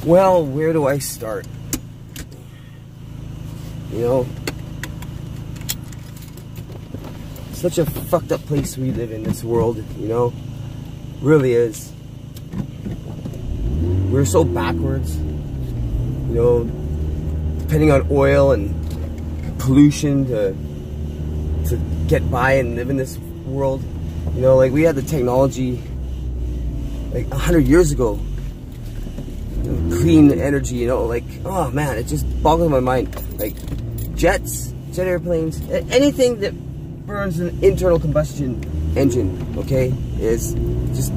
Well, where do I start? You know, such a fucked up place we live in, this world, you know, really is. We're so backwards, you know, depending on oil and pollution to get by and live in this world. You know, like we had the technology like 100 years ago, you know, clean energy, you know, like, oh man, it just boggles my mind. Like jets, jet airplanes, anything that burns an internal combustion engine, okay, is just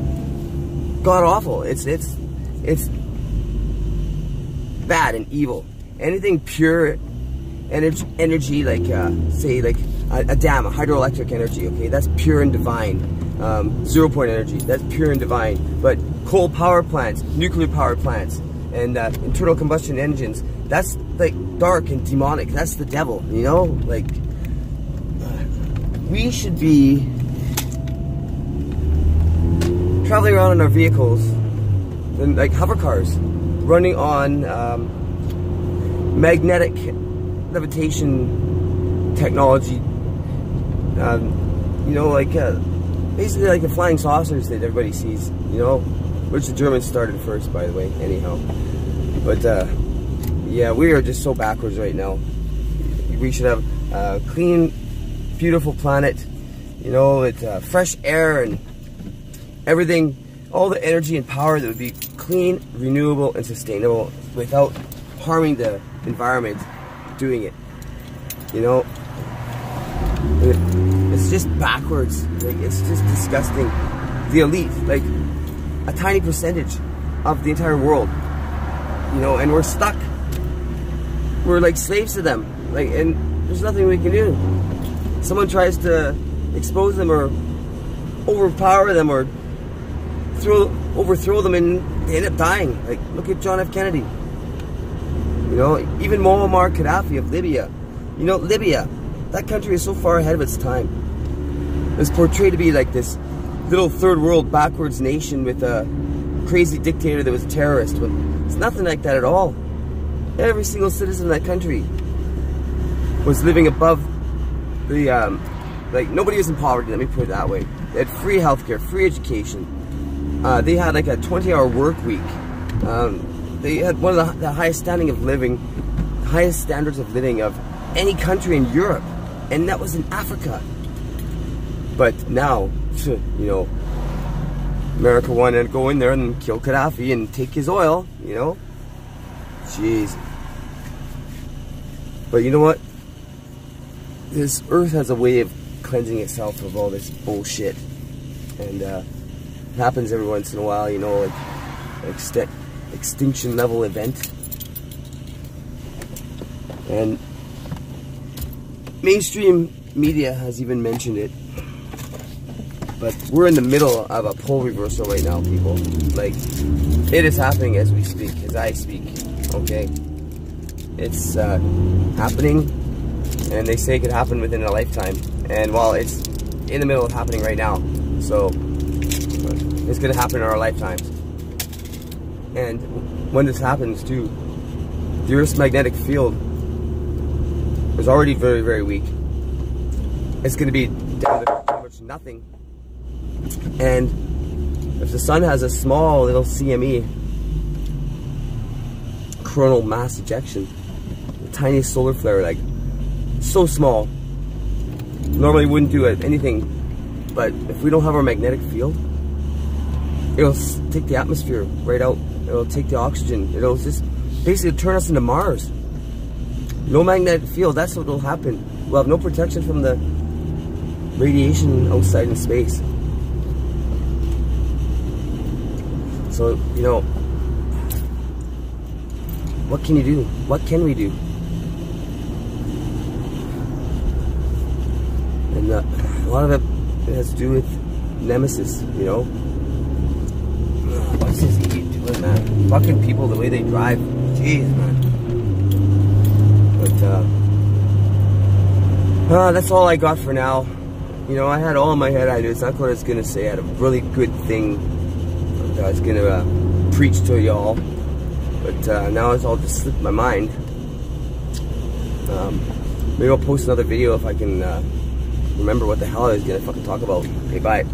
god awful. It's bad and evil. Anything pure energy like say like a dam, a hydroelectric energy, okay, that's pure and divine. 0 point energy, that's pure and divine. But coal power plants, nuclear power plants, and internal combustion engines, that's like dark and demonic. That's the devil, you know. Like we should be traveling around in our vehicles, and like hover cars, running on magnetic levitation technology. You know, like basically like the flying saucers that everybody sees, you know, which the Germans started first, by the way, anyhow. But yeah, we are just so backwards right now. We should have a clean, beautiful planet, you know, with fresh air and everything, all the energy and power that would be clean, renewable, and sustainable without harming the environment doing it, you know. It's just backwards. Like, it's just disgusting. The elite, like a tiny percentage of the entire world, you know, and we're stuck. We're like slaves to them. Like, and there's nothing we can do. Someone tries to expose them or overpower them or overthrow them, and they end up dying. Like, look at John F. Kennedy. You know, even Muammar Gaddafi of Libya. You know, Libya, that country is so far ahead of its time. It's portrayed to be like this little third world backwards nation with a crazy dictator that was a terrorist. But it's nothing like that at all. Every single citizen of that country was living above the, like, nobody was in poverty, let me put it that way. They had free healthcare, free education. They had like a 20-hour work week. They had one of the highest standing of living, highest standards of living of any country in Europe, and that was in Africa. But now, you know, America wanted to go in there and kill Gaddafi and take his oil, you know. Jeez. But you know what? This earth has a way of cleansing itself of all this bullshit, and it happens every once in a while, you know, like extinction level event. And mainstream media has even mentioned it. But we're in the middle of a pole reversal right now, people. Like, it is happening as we speak, as I speak, okay? It's happening, and they say it could happen within a lifetime. And well, it's in the middle of happening right now. So, it's gonna happen in our lifetimes. And when this happens too, the Earth's magnetic field is already very, very weak. It's gonna be down to pretty much nothing. And if the sun has a small little CME, coronal mass ejection, the tiniest solar flare, like so small, normally wouldn't do anything. But if we don't have our magnetic field, it'll take the atmosphere right out. It'll take the oxygen. It'll just basically turn us into Mars. No magnetic field, that's what will happen. We'll have no protection from the radiation outside in space. So, you know, what can you do? What can we do? And a lot of it has to do with Nemesis, you know? What's this idiot doing, man? Fucking people, the way they drive. Jeez, man. But, that's all I got for now. You know, I had all in my head. It's not what I was going to say. I had a really good thing I was going to preach to y'all. But now it's all just slipped my mind. Maybe I'll post another video if I can remember what the hell I was gonna fucking talk about. Okay, bye.